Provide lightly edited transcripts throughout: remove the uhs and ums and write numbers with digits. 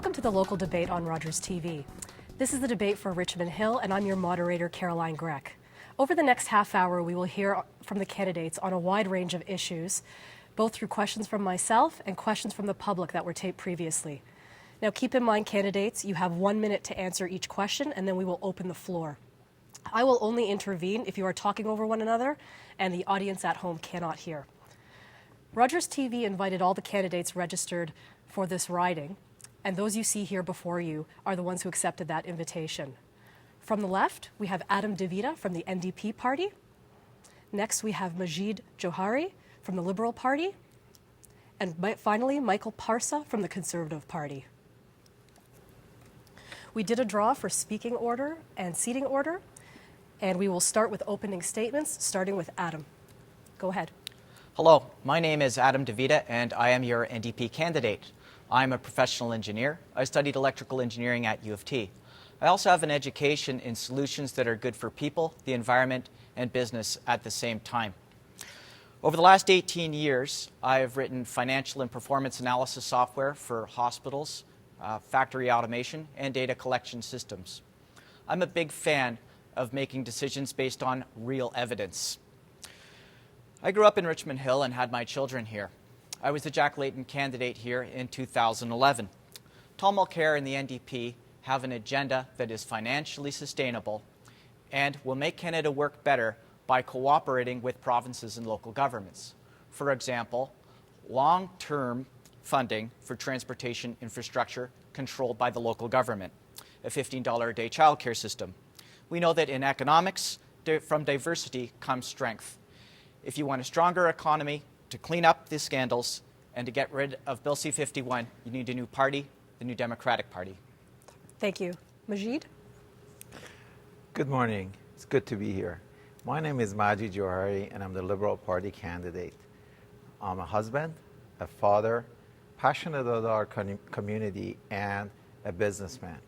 Welcome to the local debate on Rogers TV. This is the debate for Richmond Hill, and I'm your moderator, Caroline Grech. Over the next half hour, we will hear from the candidates on a wide range of issues, both through questions from myself and questions from the public that were taped previously. Now, keep in mind, candidates, you have 1 minute to answer each question, and then we will open the floor. I will only intervene if you are talking over one another and the audience at home cannot hear. Rogers TV invited all the candidates registered for this riding, and those you see here before you are the ones who accepted that invitation. From the left, we have Adam DeVita from the NDP party. Next, we have Majid Jowhari from the Liberal Party. And finally, Michael Parsa from the Conservative Party. We did a draw for speaking order and seating order, and we will start with opening statements, starting with Adam. Go ahead. Hello, my name is Adam DeVita, and I am your NDP candidate. I'm a professional engineer. I studied electrical engineering at U of T. I also have an education in solutions that are good for people, the environment, and business at the same time. Over the last 18 years, I have written financial and performance analysis software for hospitals, factory automation, and data collection systems. I'm a big fan of making decisions based on real evidence. I grew up in Richmond Hill and had my children here. I was the Jack Layton candidate here in 2011. Tom Mulcair and the NDP have an agenda that is financially sustainable and will make Canada work better by cooperating with provinces and local governments. For example, long-term funding for transportation infrastructure controlled by the local government, a $15 a day childcare system. We know that in economics, from diversity comes strength. If you want a stronger economy, to clean up the scandals, and to get rid of Bill C-51, you need a new party, the New Democratic Party. Thank you. Majid? Good morning. It's good to be here. My name is Majid Jowhari, and I'm the Liberal Party candidate. I'm a husband, a father, passionate about our community, and a businessman.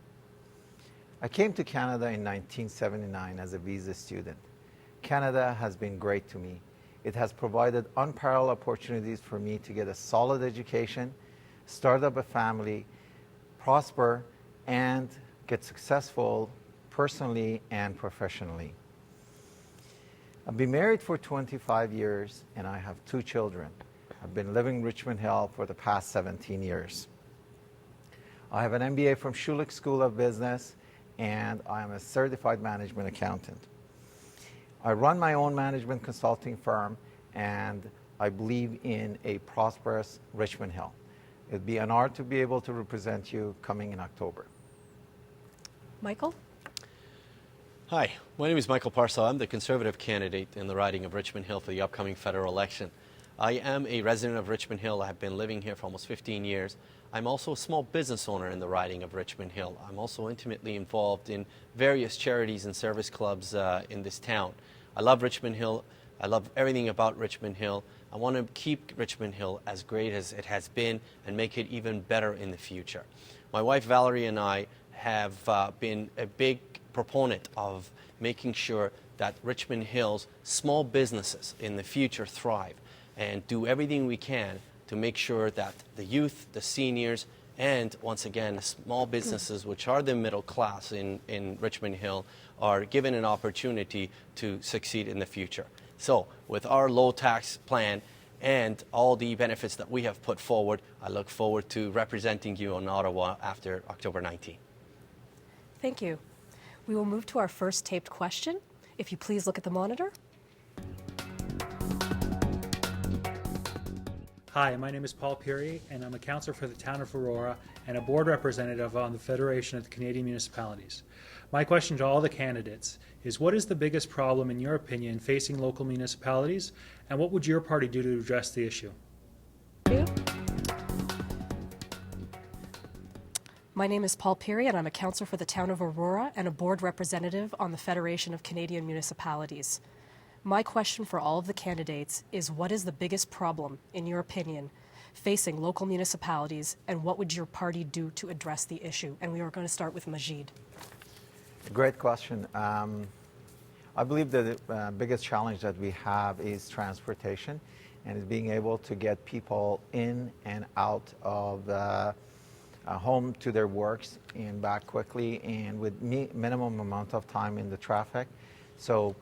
I came to Canada in 1979 as a visa student. Canada has been great to me. It has provided unparalleled opportunities for me to get a solid education, start up a family, prosper, and get successful personally and professionally. I've been married for 25 years and I have 2 children. I've been living in Richmond Hill for the past 17 years. I have an MBA from Schulich School of Business and I am a certified management accountant. I run my own management consulting firm, and I believe in a prosperous Richmond Hill. It'd be an honor to be able to represent you coming in October. Michael? Hi, my name is Michael Parsa. I'm the Conservative candidate in the riding of Richmond Hill for the upcoming federal election. I am a resident of Richmond Hill. I have been living here for almost 15 years. I'm also a small business owner in the riding of Richmond Hill. I'm also intimately involved in various charities and service clubs in this town. I love Richmond Hill. I love everything about Richmond Hill. I want to keep Richmond Hill as great as it has been and make it even better in the future. My wife Valerie and I have been a big proponent of making sure that Richmond Hill's small businesses in the future thrive and do everything we can to make sure that the youth, the seniors, and once again, small businesses, which are the middle class in Richmond Hill, are given an opportunity to succeed in the future. So with our low tax plan and all the benefits that we have put forward, I look forward to representing you in Ottawa after October 19. Thank you. We will move to our first taped question. If you please look at the monitor. Hi, my name is Paul Peary, and I'm a councillor for the town of Aurora and a board representative on the Federation of the Canadian Municipalities. My question to all the candidates is, what is the biggest problem, in your opinion, facing local municipalities, and what would your party do to address the issue? Thank you. My name is Paul Peary, and I'm a councillor for the town of Aurora and a board representative on the Federation of Canadian Municipalities. My question for all of the candidates is, what is the biggest problem, in your opinion, facing local municipalities, and what would your party do to address the issue? And we are going to start with Majid. Great question. I believe that the biggest challenge that we have is transportation, and is being able to get people in and out of home to their works and back quickly and with minimum amount of time in the traffic. So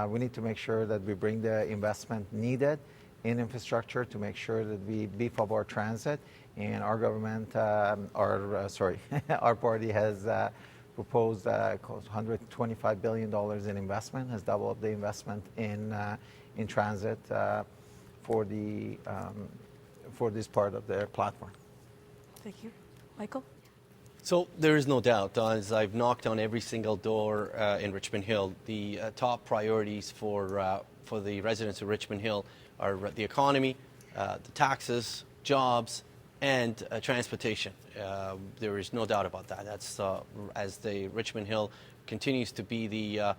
we need to make sure that we bring the investment needed in infrastructure to make sure that we beef up our transit. And our government, our party has proposed $125 billion in investment, has doubled the investment in transit for this part of their platform. Thank you. Michael? So there is no doubt, as I've knocked on every single door in Richmond Hill, the top priorities for the residents of Richmond Hill are the economy, the taxes, jobs, and transportation. There is no doubt about that. That's as the Richmond Hill continues to be the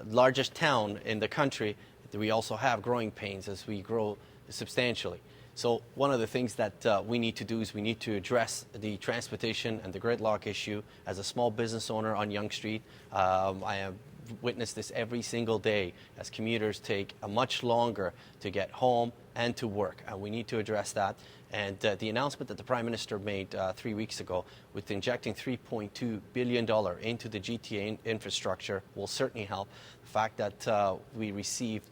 largest town in the country, we also have growing pains as we grow substantially. So one of the things that we need to do is we need to address the transportation and the gridlock issue. As a small business owner on Yonge Street, I have witnessed this every single day as commuters take much longer to get home and to work, and we need to address that. And the announcement that the Prime Minister made 3 weeks ago with injecting $3.2 billion into the GTA infrastructure will certainly help. The fact that we received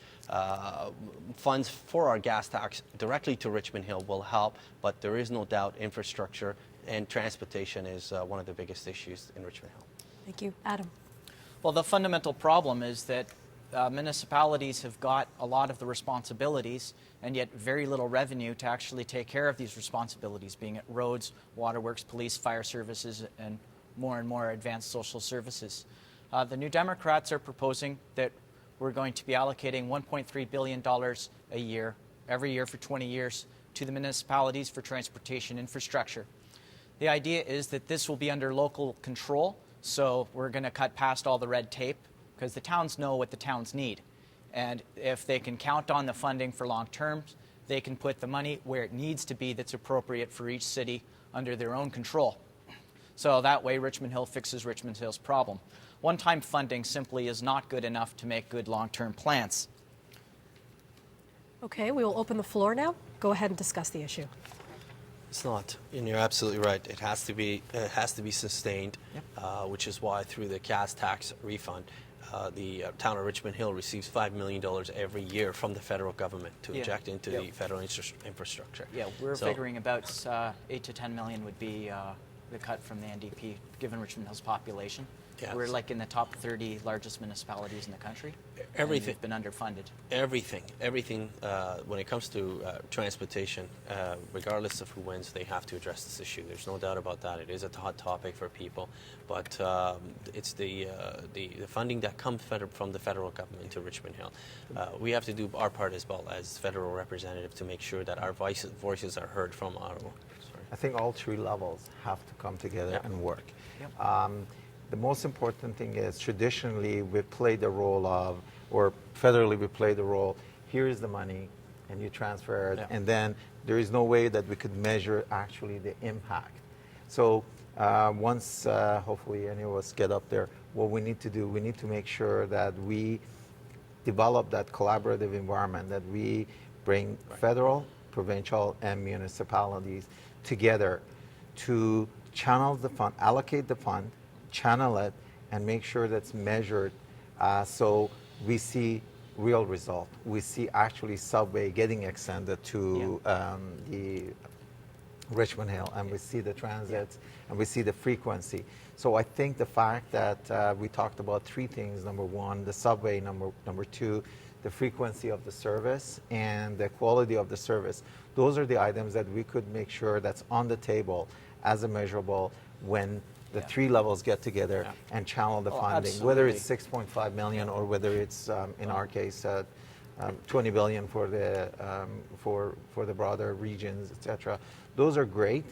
funds for our gas tax directly to Richmond Hill will help, but there is no doubt infrastructure and transportation is one of the biggest issues in Richmond Hill. Thank you. Adam? Well, the fundamental problem is that municipalities have got a lot of the responsibilities and yet very little revenue to actually take care of these responsibilities, being it roads, waterworks, police, fire services, and more advanced social services. The New Democrats are proposing that we're going to be allocating $1.3 billion a year, every year for 20 years, to the municipalities for transportation infrastructure. The idea is that this will be under local control, so we're going to cut past all the red tape because the towns know what the towns need. And if they can count on the funding for long terms, they can put the money where it needs to be that's appropriate for each city under their own control. So that way Richmond Hill fixes Richmond Hill's problem. One-time funding simply is not good enough to make good long-term plans. Okay, we will open the floor now. Go ahead and discuss the issue. It's not, and you're absolutely right. It has to be sustained, Yep. Which is why through the gas tax refund, the town of Richmond Hill receives $5 million every year from the federal government to inject into the federal infrastructure. Yeah, we're figuring about 8 to 10 million would be the cut from the NDP, given Richmond Hill's population. Yes. We're like in the top 30 largest municipalities in the country. Everything. We've been underfunded. Everything. When it comes to transportation, regardless of who wins, they have to address this issue. There's no doubt about that. It is a hot topic for people, but it's the funding that comes from the federal government to Richmond Hill. We have to do our part as well as federal representatives to make sure that our voices are heard from our. I think all three levels have to come together and work. Yep. The most important thing is traditionally we play the role of, or federally we play the role, here is the money and you transfer it, and then there is no way that we could measure actually the impact. So once hopefully any of us get up there, what we need to do, we need to make sure that we develop that collaborative environment, that we bring federal, provincial, and municipalities together to channel the fund, allocate the fund, channel it, and make sure that's measured so we see real result. We see actually subway getting extended to the Richmond Hill, and we see the transits, and we see the frequency. So I think the fact that we talked about three things: number one, the subway; number two, the frequency of the service and the quality of the service. Those are the items that we could make sure that's on the table as a measurable when the three levels get together and channel the funding, whether it's 6.5 million or whether it's, in our case, 20 billion for the broader regions, etc. Those are great,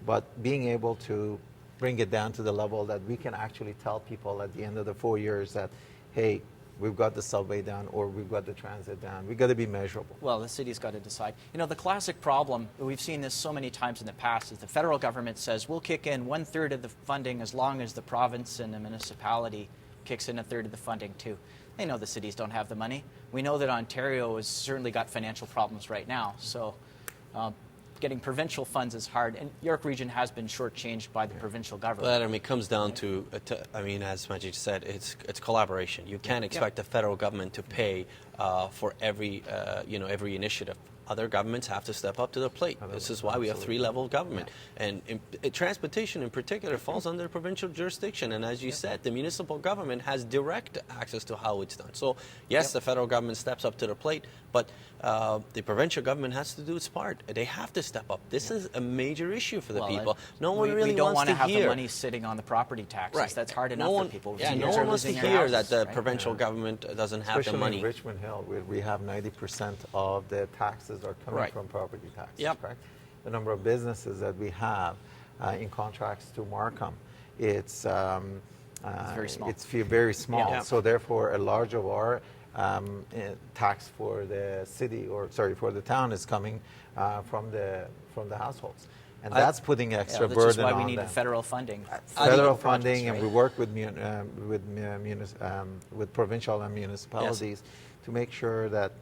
but being able to bring it down to the level that we can actually tell people at the end of the 4 years that, hey, we've got the subway down or we've got the transit down. We've got to be measurable. Well, the city's got to decide. You know, the classic problem, we've seen this so many times in the past, is the federal government says we'll kick in 1/3 of the funding as long as the province and the municipality kicks in 1/3 of the funding too. They know the cities don't have the money. We know that Ontario has certainly got financial problems right now. So getting provincial funds is hard, and York Region has been shortchanged by the provincial government. But it comes down to, as Majid said, it's collaboration. You can't expect the federal government to pay for every initiative. Other governments have to step up to the plate. This is why we have three-level government. And transportation in particular falls under provincial jurisdiction. And as you said, the municipal government has direct access to how it's done. So yes, the federal government steps up to the plate, but the provincial government has to do its part. They have to step up. This is a major issue for the people. No one really we don't wants want to have hear the money sitting on the property taxes. Right. That's hard enough for people. Yeah, no one wants to hear that the provincial government doesn't have the money. Especially in Richmond Hill, where we have 90% of the taxes are coming from property taxes. Correct? The number of businesses that we have in contracts to Markham, it's very small. It's very small. Yeah. So therefore, a large of our tax for the city, or sorry, for the town, is coming from the households, and that's putting extra burden on them. That's why we need the federal funding. Federal funding, and we work with provincial and municipalities to make sure that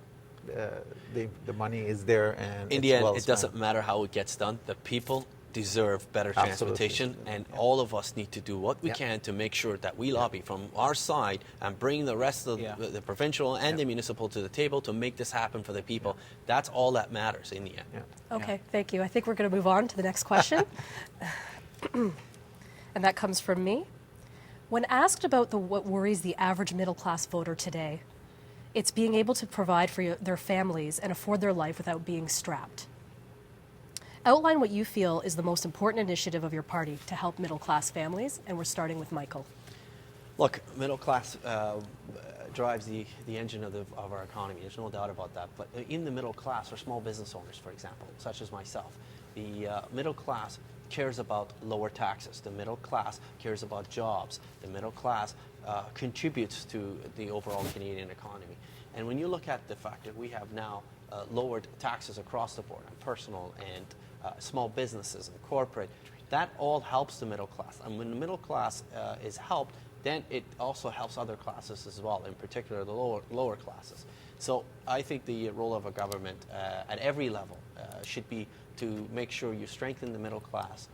the money is there, and in the end, it doesn't matter how it gets done. The people deserve better transportation, and all of us need to do what we can to make sure that we lobby from our side and bring the rest of the provincial and the municipal to the table to make this happen for the people. That's all that matters in the end. Okay, thank you. I think we're going to move on to the next question. And that comes from me. When asked about what worries the average middle-class voter today, it's being able to provide for their families and afford their life without being strapped. Outline what you feel is the most important initiative of your party to help middle-class families, and we're starting with Michael. Look, middle class drives the engine of our economy. There's no doubt about that. But in the middle class are small business owners, for example, such as myself. The middle class cares about lower taxes. The middle class cares about jobs. The middle class contributes to the overall Canadian economy. And when you look at the fact that we have now lowered taxes across the board on personal and small businesses and corporate, that all helps the middle class. And when the middle class is helped, then it also helps other classes as well, in particular the lower classes. So I think the role of a government at every level should be to make sure you strengthen the middle class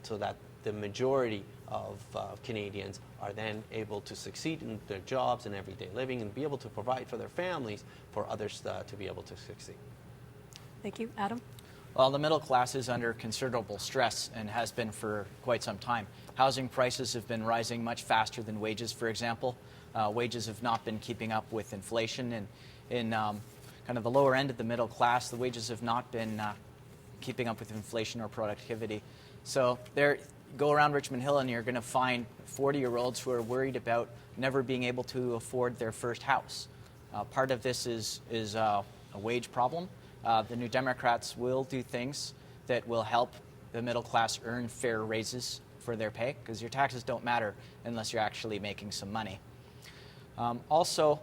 so that the majority of Canadians are then able to succeed in their jobs and everyday living and be able to provide for their families, for others to be able to succeed. Thank you. Adam? Well, the middle class is under considerable stress and has been for quite some time. Housing prices have been rising much faster than wages, for example. Wages have not been keeping up with inflation, and in kind of the lower end of the middle class, the wages have not been keeping up with inflation or productivity. So go around Richmond Hill and you're going to find 40-year-olds who are worried about never being able to afford their first house. Part of this is a wage problem. The New Democrats will do things that will help the middle class earn fair raises for their pay, because your taxes don't matter unless you're actually making some money. Also,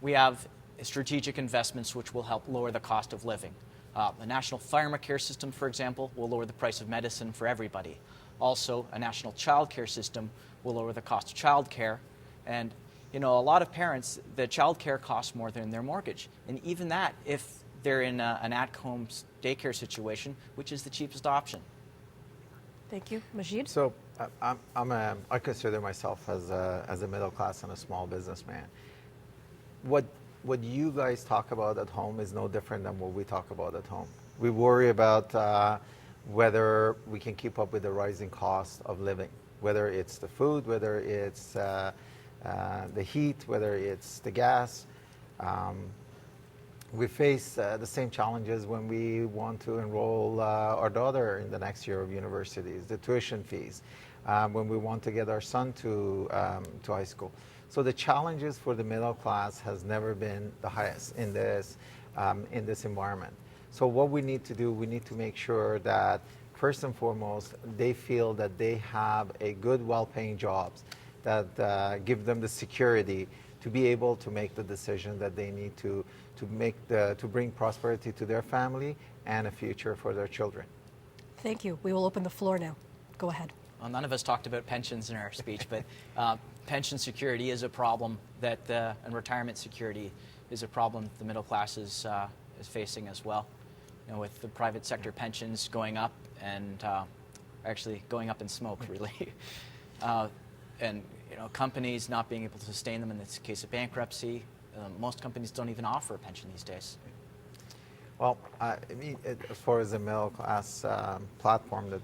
we have strategic investments which will help lower the cost of living. The National Pharmacare system, for example, will lower the price of medicine for everybody. Also, a national child care system will lower the cost of child care. And, a lot of parents, the child care costs more than their mortgage. And even that, if they're in an at-home daycare situation, which is the cheapest option. Thank you. Majid? So I consider myself as a middle class and a small businessman. What you guys talk about at home is no different than what we talk about at home. We worry about whether we can keep up with the rising cost of living, whether it's the food, whether it's the heat, whether it's the gas. We face the same challenges when we want to enroll our daughter in the next year of universities, the tuition fees, when we want to get our son to high school. So the challenges for the middle class has never been the highest in this environment. So what we need to do, we need to make sure that first and foremost, they feel that they have a good, well-paying jobs that give them the security to be able to make the decision that they need to bring prosperity to their family and a future for their children. Thank you. We will open the floor now. Go ahead. Well, none of us talked about pensions in our speech, but pension security is a problem and retirement security is a problem the middle class is facing as well. with the private sector pensions going up and actually going up in smoke, really. And companies not being able to sustain them in this case of bankruptcy. Most companies don't even offer a pension these days. Well, as far as the middle class platform that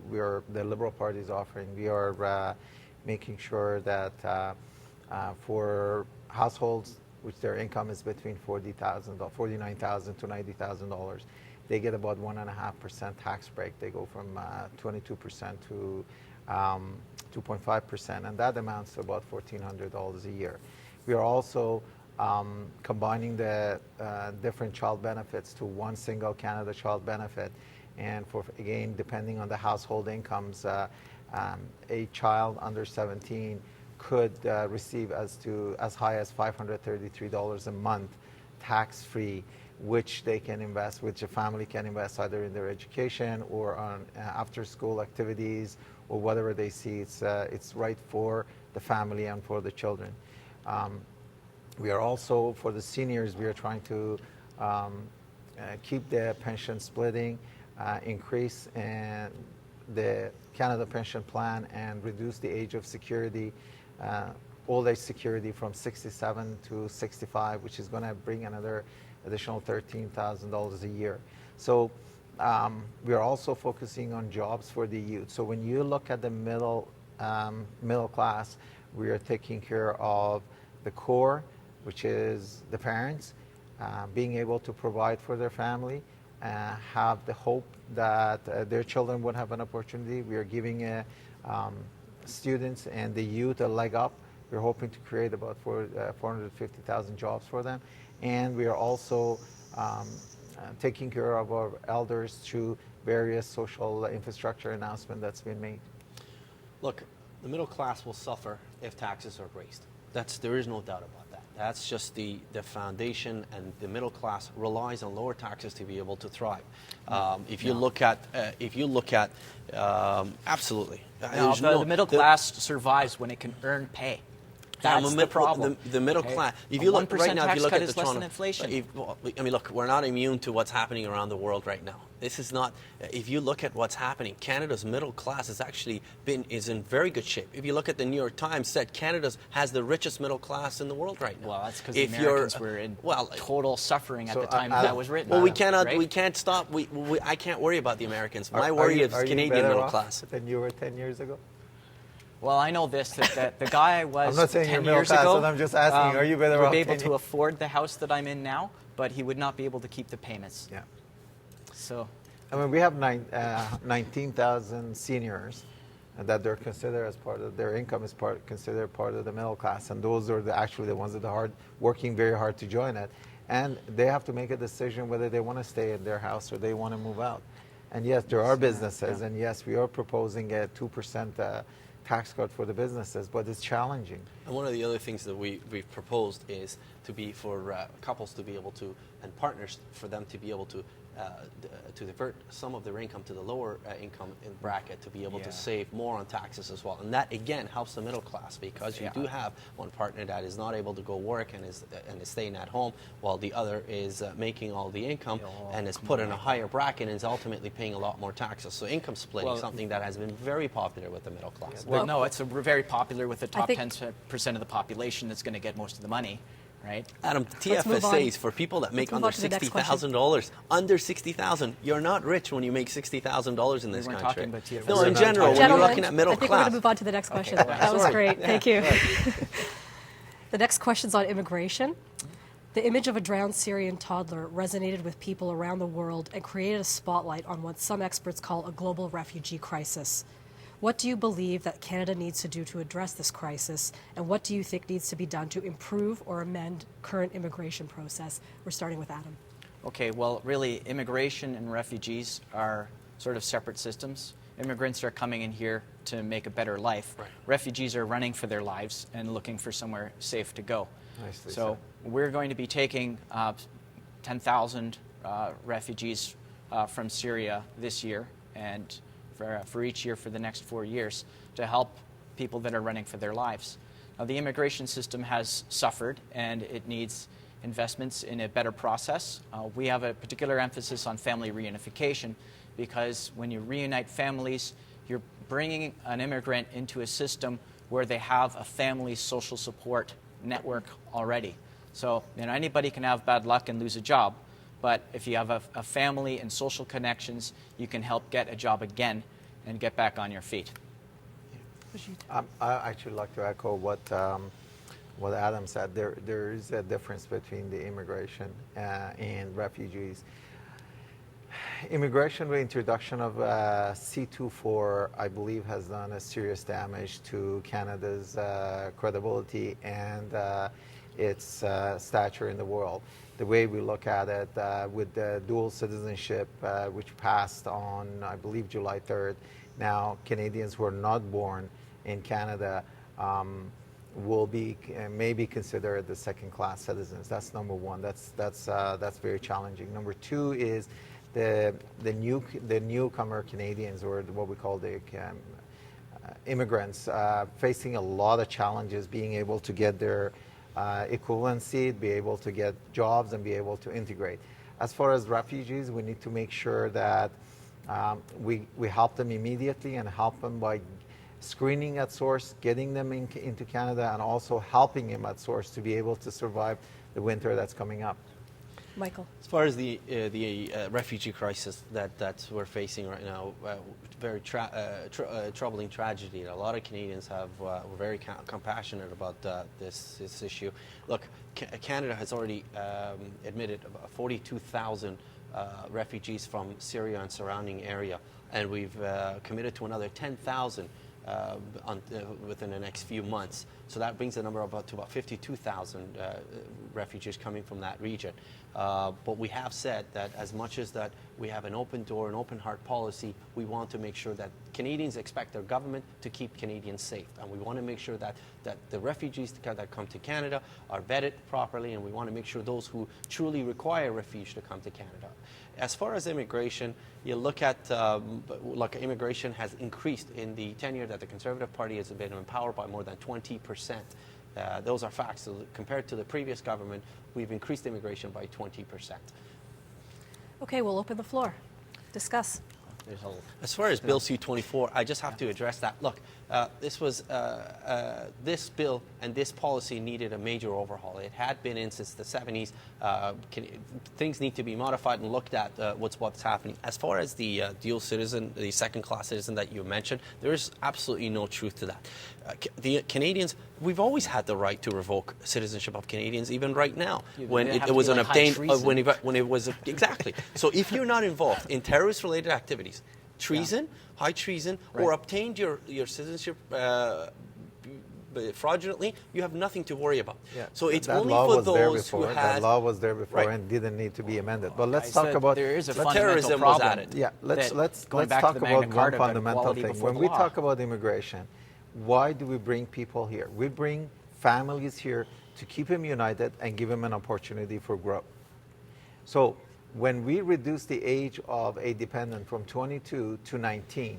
we are, the Liberal Party is offering, we are making sure that for households which their income is between $49,000 to $90,000, they get about 1.5% tax break. They go from 22% to 2.5%, and that amounts to about $1,400 a year. We are also combining the different child benefits to one single Canada child benefit, and again, depending on the household incomes, a child under 17 could receive as high as $533 a month tax-free, which they can invest, which a family can invest either in their education or on after-school activities or whatever they see. It's right for the family and for the children. We are also, for the seniors, we are trying to keep the pension splitting, increase the Canada Pension Plan, and reduce the age of security, old age security, from 67 to 65, which is going to bring another additional $13,000 a year. So we are also focusing on jobs for the youth. So when you look at the middle class, we are taking care of the core, which is the parents, being able to provide for their family, have the hope that their children would have an opportunity. We are giving students and the youth a leg up. We're hoping to create about 450,000 jobs for them. And we are also taking care of our elders through various social infrastructure announcements that's been made. Look, the middle class will suffer if taxes are raised. There is no doubt about that. That's just the foundation, and the middle class relies on lower taxes to be able to thrive. If you look at, absolutely. The middle class survives when it can earn pay. That's the problem. The middle class. If you look right now, if you look at the Toronto, inflation. Look, we're not immune to what's happening around the world right now. This is not. If you look at what's happening, Canada's middle class has actually is in very good shape. If you look at the New York Times, said Canada has the richest middle class in the world right now. Well, that's because the Americans were in total suffering at the time that was written. Well, we can't stop. I can't worry about the Americans. My worry is Canadian middle class. Than you were 10 years ago? Well, I know this, that the guy I was I'm not saying 10 you're middle years class, ago, but I'm just asking, are you better off? Would be able to afford the house that I'm in now, but he would not be able to keep the payments. Yeah. So, I mean, we have 19,000 seniors that they're considered as part of their income is considered part of the middle class, and those are actually the ones that are working very hard to join it, and they have to make a decision whether they want to stay in their house or they want to move out. And yes, there are businesses, and yes, we are proposing a 2% tax cut for the businesses, but it's challenging. And one of the other things that we've proposed is to be for couples to be able to, and partners, for them to be able to divert some of their income to the lower income in bracket, to be able to save more on taxes as well. And that, again, helps the middle class, because you do have one partner that is not able to go work and is staying at home, while the other is making all the income and is put in a higher bracket and is ultimately paying a lot more taxes. So income splitting is something that has been very popular with the middle class. Well, no, it's very popular with the top 10% of the population that's going to get most of the money. Right, Adam, TFSAs for people that make under $60,000, under $60,000. You're not rich when you make $60,000 in this country. Talking about TFSAs. No, in general, when you're looking at middle I think class. we're going to move on to the next question. Okay. That was great. Thank you. The next question's on immigration. The image of a drowned Syrian toddler resonated with people around the world and created a spotlight on what some experts call a global refugee crisis. What do you believe that Canada needs to do to address this crisis, and what do you think needs to be done to improve or amend current immigration process? We're starting with Adam. Okay, well, really, immigration and refugees are sort of separate systems. Immigrants are coming in here to make a better life. Right. Refugees are running for their lives and looking for somewhere safe to go. Nicely so we're going to be taking 10,000 refugees from Syria this year, and for each year for the next 4 years, to help people that are running for their lives. Now, the immigration system has suffered, and it needs investments in a better process. We have a particular emphasis on family reunification because when you reunite families, you're bringing an immigrant into a system where they have a family social support network already. So anybody can have bad luck and lose a job, but if you have a family and social connections, you can help get a job again and get back on your feet. I actually like to echo what Adam said. There is a difference between the immigration and refugees. Immigration, the introduction of C-24, I believe, has done a serious damage to Canada's credibility and its stature in the world. The way we look at it with the dual citizenship, which passed on, I believe, July 3rd, now Canadians who are not born in Canada will be maybe considered the second-class citizens. That's number one. That's very challenging. Number two is the newcomer Canadians, or what we call the immigrants, facing a lot of challenges, being able to get their equivalency, be able to get jobs, and be able to integrate. As far as refugees, we need to make sure that we help them immediately and help them by screening at source, getting them into Canada, and also helping them at source to be able to survive the winter that's coming up. Michael. As far as the refugee crisis that we're facing right now, very troubling tragedy. A lot of Canadians were very compassionate about this issue. Look, Canada has already admitted about 42,000 refugees from Syria and surrounding area, and we've committed to another 10,000 within the next few months. So that brings the number to about 52,000 refugees coming from that region. But we have said that as much as that we have an open door, an open heart policy, we want to make sure that Canadians expect their government to keep Canadians safe. And we want to make sure that the refugees that come to Canada are vetted properly, and we want to make sure those who truly require refuge to come to Canada. As far as immigration, you look at immigration has increased in the tenure that the Conservative Party has been in power by more than 20%. Those are facts. So compared to the previous government, we've increased immigration by 20%. Okay, we'll open the floor. Discuss. As far as Bill C-24, I just have to address that. Look, this bill and this policy needed a major overhaul. It had been in since the 70s. Things need to be modified and looked at what's happening. As far as the dual citizen, the second-class citizen that you mentioned, there is absolutely no truth to that. The Canadians, we've always had the right to revoke citizenship of Canadians, even right now, when it was unobtained, when it was exactly. So if you're not involved in terrorist-related activities, treason, high treason, or obtained your citizenship fraudulently, you have nothing to worry about. Yeah. So it's that only law for was there those before. who had... That law was there before, Right. and didn't need to be amended. But let's talk about... There is a But fundamental terrorism problem. was added. Yeah, let's going back talk to the about Magna one Carta about fundamental equality thing. before When the we law. talk about immigration, why do we bring people here? We bring families here to keep them united and give them an opportunity for growth. So when we reduce the age of a dependent from 22 to 19,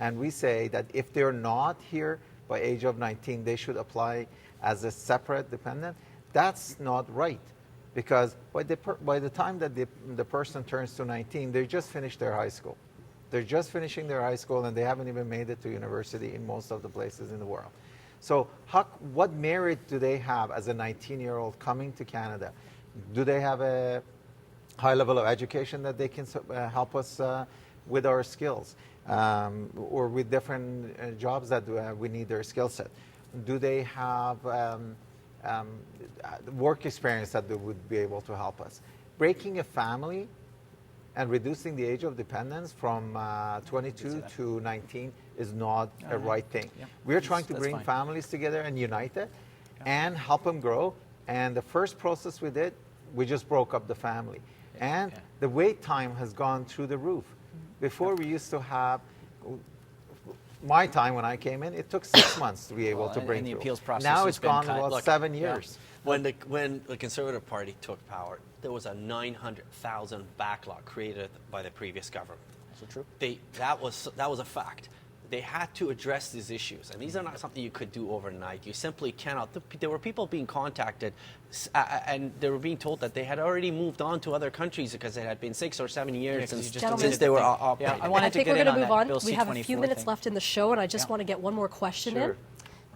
and we say that if they're not here by age of 19, they should apply as a separate dependent, that's not right. Because by the time that the person turns to 19, they just finished their high school. They're just finishing their high school, and they haven't even made it to university in most of the places in the world. So what merit do they have as a 19-year-old coming to Canada? Do they have a high level of education that they can help us with our skills, or with different jobs that we need their skill set? Do they have work experience that they would be able to help us? Breaking a family and reducing the age of dependence from 22 to 19 is not a right thing. Yeah. We're trying to That's bring fine. families together and unite it and help them grow. And the first process we did, we just broke up the family. And the wait time has gone through the roof. Before we used to have, my time when I came in, it took 6 months to be able to bring and the through. appeals process Now has it's been gone cut. about Look, 7 years. When the Conservative Party took power, there was a 900,000 backlog created by the previous government. So true. That was a fact. they had to address these issues. And these are not something you could do overnight. You simply cannot. There were people being contacted and they were being told that they had already moved on to other countries because it had been 6 or 7 years since they were operating. I wanted I think to we're get going to in move on. Bill We have a few C-24 minutes thing. left in the show, and I just want to get one more question in. Sure.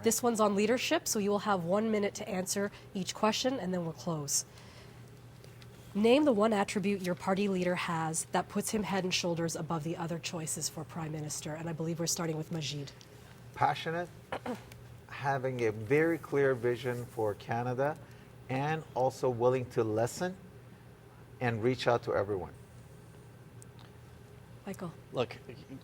This one's on leadership, so you will have 1 minute to answer each question, and then we'll close. Name the one attribute your party leader has that puts him head and shoulders above the other choices for prime minister. And I believe we're starting with Majid. Passionate, having a very clear vision for Canada, and also willing to listen and reach out to everyone. Michael. Look,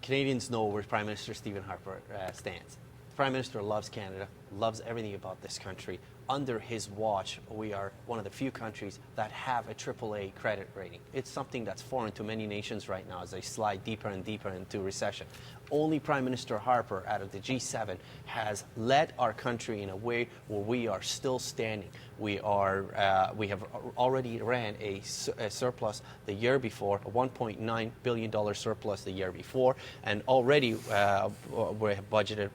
Canadians know where Prime Minister Stephen Harper stands. The Prime Minister loves Canada, loves everything about this country. Under his watch, we are one of the few countries that have a AAA credit rating. It's something that's foreign to many nations right now as they slide deeper and deeper into recession. Only Prime Minister Harper out of the G7 has led our country in a way where we are still standing. We have already ran a surplus the year before, a $1.9 billion surplus the year before, and already we have budgeted,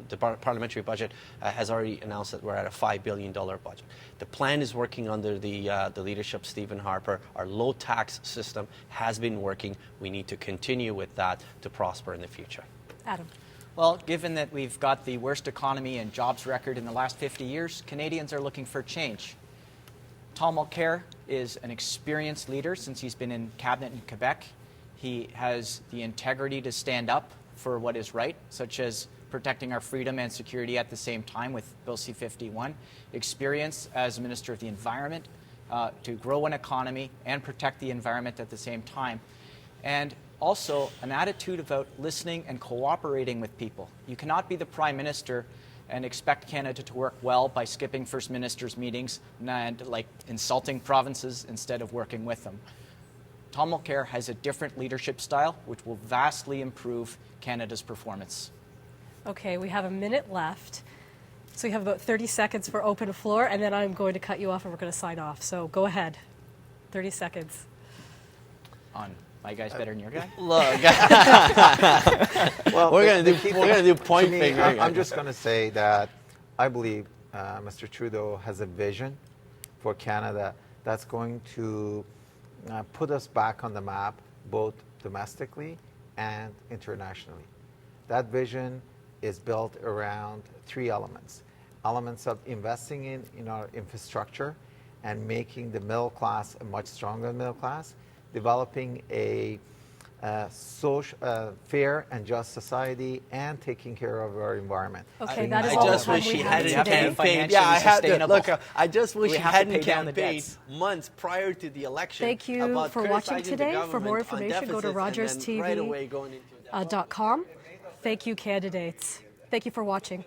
the parliamentary budget has already announced that we're at a $5 billion budget. The plan is working under the leadership of Stephen Harper. Our low tax system has been working. We need to continue with that to prosper in the future. Adam. Well, given that we've got the worst economy and jobs record in the last 50 years, Canadians are looking for change. Tom Mulcair is an experienced leader since he's been in cabinet in Quebec. He has the integrity to stand up for what is right, such as protecting our freedom and security at the same time with Bill C-51, experience as Minister of the Environment to grow an economy and protect the environment at the same time, and also an attitude about listening and cooperating with people. You cannot be the Prime Minister and expect Canada to work well by skipping First Minister's meetings and like insulting provinces instead of working with them. Tom Mulcair has a different leadership style which will vastly improve Canada's performance. Okay, we have a minute left. So we have about 30 seconds for open floor, and then I'm going to cut you off and we're going to sign off. So go ahead. 30 seconds. On my guy's better than your guy? Look, Well, we're going to do point to me, fingering. I'm just going to say that I believe Mr. Trudeau has a vision for Canada that's going to put us back on the map, both domestically and internationally. That vision is built around 3 elements. Elements of investing in our infrastructure and making the middle class a much stronger middle class, developing a fair and just society, and taking care of our environment. Okay, that is I all the just time wish we he have hadn't today. campaigned. campaigned. Yeah, I have to Sustainable. look. I just wish We he have to hadn't pay down the campaigned debts. months prior to the election. Thank you about for watching criticizing the today. For government more on information, go to deficits and then right away going into RogersTV.com. Thank you, candidates. Thank you for watching.